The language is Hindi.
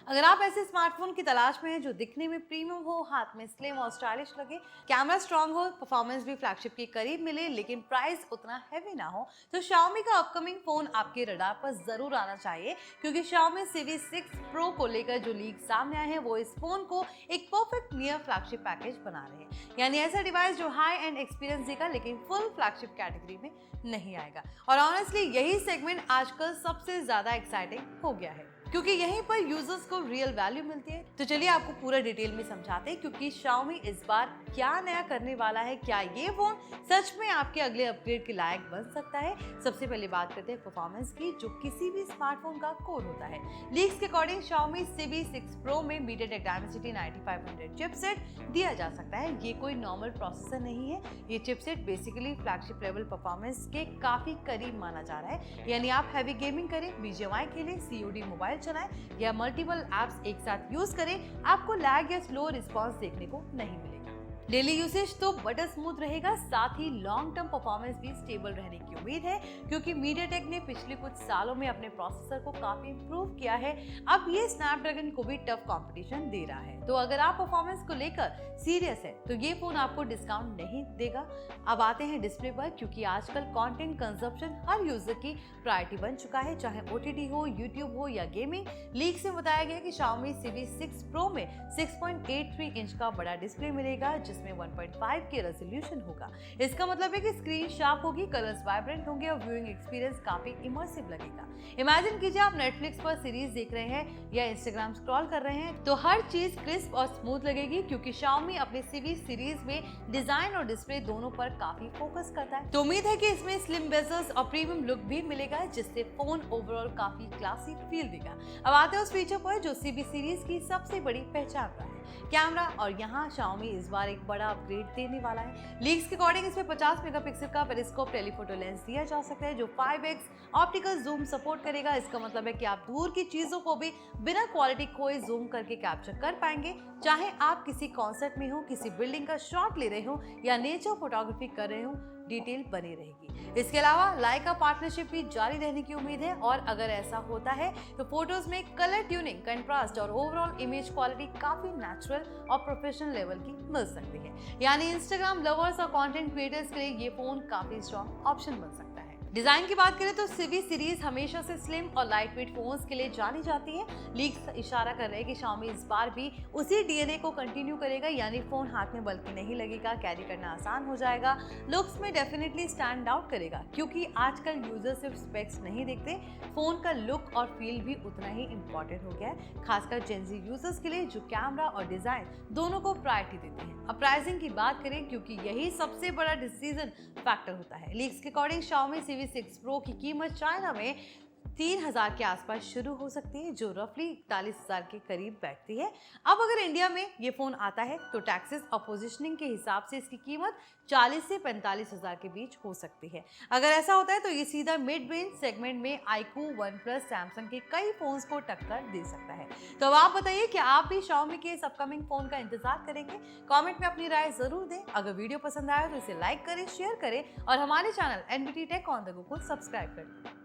अगर आप ऐसे स्मार्टफोन की तलाश में हैं जो दिखने में प्रीमियम हो, हाथ में स्लिम और स्टाइलिश लगे, कैमरा स्ट्रांग हो, परफॉर्मेंस भी फ्लैगशिप के करीब मिले लेकिन प्राइस उतना हैवी ना हो, तो Xiaomi का अपकमिंग फोन आपके रडार पर जरूर आना चाहिए। क्योंकि Xiaomi Civi 6 Pro को लेकर जो लीक सामने आए हैं वो इस फोन को एक परफेक्ट नियर फ्लैगशिप पैकेज बना रहे हैं। यानी ऐसा डिवाइस जो हाई एंड एक्सपीरियंस देगा लेकिन फुल फ्लैगशिप कैटेगरी में नहीं आएगा। और ऑनेस्टली यही सेगमेंट आजकल सबसे ज्यादा एक्साइटिंग हो गया है क्योंकि यहीं पर यूजर्स को रियल वैल्यू मिलती है। तो चलिए आपको पूरा डिटेल में समझाते हैं क्योंकि Xiaomi इस बार क्या नया करने वाला है, क्या ये फोन सच में आपके अगले अपग्रेड के लायक बन सकता है। सबसे पहले बात करते हैं परफॉर्मेंस की, जो किसी भी स्मार्टफोन का कोर होता है। लीक्स के अकॉर्डिंग Xiaomi Civi 6 Pro में MediaTek Dimensity 9500 चिपसेट दिया जा सकता है। ये कोई नॉर्मल प्रोसेसर नहीं है, ये chipset basically flagship level performance के काफी करीब माना जा रहा है। यानी आप हैवी गेमिंग करें, BGMI खेलें, COD मोबाइल चलाएं या मल्टीपल एप्स एक साथ यूज करें, आपको लैग या स्लो रिस्पांस देखने को नहीं मिलेगा। डेली यूसेज तो बटर स्मूथ रहेगा, साथ ही लॉन्ग टर्म परफॉर्मेंस भी स्टेबल रहने की उम्मीद है क्योंकि MediaTek ने पिछले कुछ सालों में अपने प्रोसेसर को काफी इंप्रूव किया है। अब ये स्नैपड्रैगन को भी टफ कंपटीशन दे रहा है। तो अगर आप परफॉर्मेंस को लेकर सीरियस है तो ये फोन आपको डिस्काउंट नहीं देगा। अब आते हैं डिस्प्ले पर, क्योंकि आजकल कंटेंट कंजप्शन हर यूजर की प्रायोरिटी बन चुका है, चाहे OTT हो, YouTube हो या गेमिंग। लीक से बताया गया कि Xiaomi Civi 6 Pro में 6.83 इंच का बड़ा डिस्प्ले मिलेगा जिसमें 1.5 के रेजोल्यूशन होगा। इसका मतलब है कि स्क्रीन शार्प होगी, कलर्स वाइब्रेंट होंगे और व्यूइंग एक्सपीरियंस काफी इमर्सिव लगेगा। इमेजिन कीजिए आप नेटफ्लिक्स पर सीरीज देख रहे हैं या इंस्टाग्राम स्क्रॉल कर रहे हैं तो हर चीज क्रिस्प और स्मूथ लगेगी क्योंकि Xiaomi अपने Civi सीरीज में डिजाइन और डिस्प्ले दोनों पर काफी फोकस करता है। तो उम्मीद है कि इसमें स्लिम बेजल्स और प्रीमियम लुक भी मिलेगा जिससे फोन ओवरऑल काफी क्लासी फील देगा। अब आते हैं उस फीचर पर जो Civi सीरीज की सबसे बड़ी पहचान रहा है, कैमरा। और यहाँ Xiaomi इस बार एक बड़ा अपग्रेड देने वाला है। लीक्स के अकॉर्डिंग इसमें 50 मेगापिक्सल का पेरिस्कोप टेलीफोटो लेंस दिया जा सकता है जो 5x ऑप्टिकल जूम सपोर्ट करेगा। इसका मतलब है कि आप दूर की चीजों को भी बिना क्वालिटी खोए जूम करके कैप्चर कर पाएंगे, चाहे आप किसी कॉन्सर्ट में हो, किसी बिल्डिंग का शॉट ले रहे हो या नेचर फोटोग्राफी कर रहे हो, डिटेल बनी रहेगी। इसके अलावा लाइका पार्टनरशिप भी जारी रहने की उम्मीद है और अगर ऐसा होता है तो फोटोज में कलर ट्यूनिंग, कंट्रास्ट और ओवरऑल इमेज क्वालिटी काफी नेचुरल और प्रोफेशनल लेवल की मिल सकती है। यानी इंस्टाग्राम लवर्स और कंटेंट क्रिएटर्स के लिए ये फोन काफी स्ट्रॉन्ग ऑप्शन बन सकता है। डिजाइन की बात करें तो Civi सीरीज हमेशा से स्लिम और लाइटवेट फोन्स के लिए जानी जाती है। लीक्स इशारा कर रहे हैं कि Xiaomi इस बार भी उसी DNA को कंटिन्यू करेगा, यानी फोन हाथ में बल्कि नहीं लगेगा, कैरी करना आसान हो जाएगा, लुक्स में डेफिनेटली स्टैंड आउट करेगा क्योंकि आजकल यूजर सिर्फ स्पेक्स नहीं देखते, फोन का लुक और फील भी उतना ही इंपॉर्टेंट हो गया है, खासकर जेनजी यूजर्स के लिए जो कैमरा और डिजाइन दोनों को प्रायोरिटी देते हैं। अब प्राइसिंग की बात करें क्योंकि यही सबसे बड़ा डिसीजन फैक्टर होता है। लीक्स के अकॉर्डिंग Xiaomi Civi 6 Pro की कीमत चाइना में 3000 के आसपास शुरू हो सकती है जो रफली 41,000 के करीब बैठती है। अब अगर इंडिया में ये फोन आता है तो टैक्सेस और पोजीशनिंग के हिसाब से इसकी कीमत 40 से 45,000 के बीच हो सकती है। अगर ऐसा होता है तो ये सीधा मिड रेंज सेगमेंट में iQOO, OnePlus, Samsung के कई फोन्स को टक्कर दे सकता है। तो अब आप बताइए कि आप भी Xiaomi के इस अपकमिंग फोन का इंतजार करेंगे? कमेंट में अपनी राय जरूर दें। अगर वीडियो पसंद आया तो इसे लाइक करें, शेयर करें और हमारे channel NBT Tech on the Go को सब्सक्राइब करें।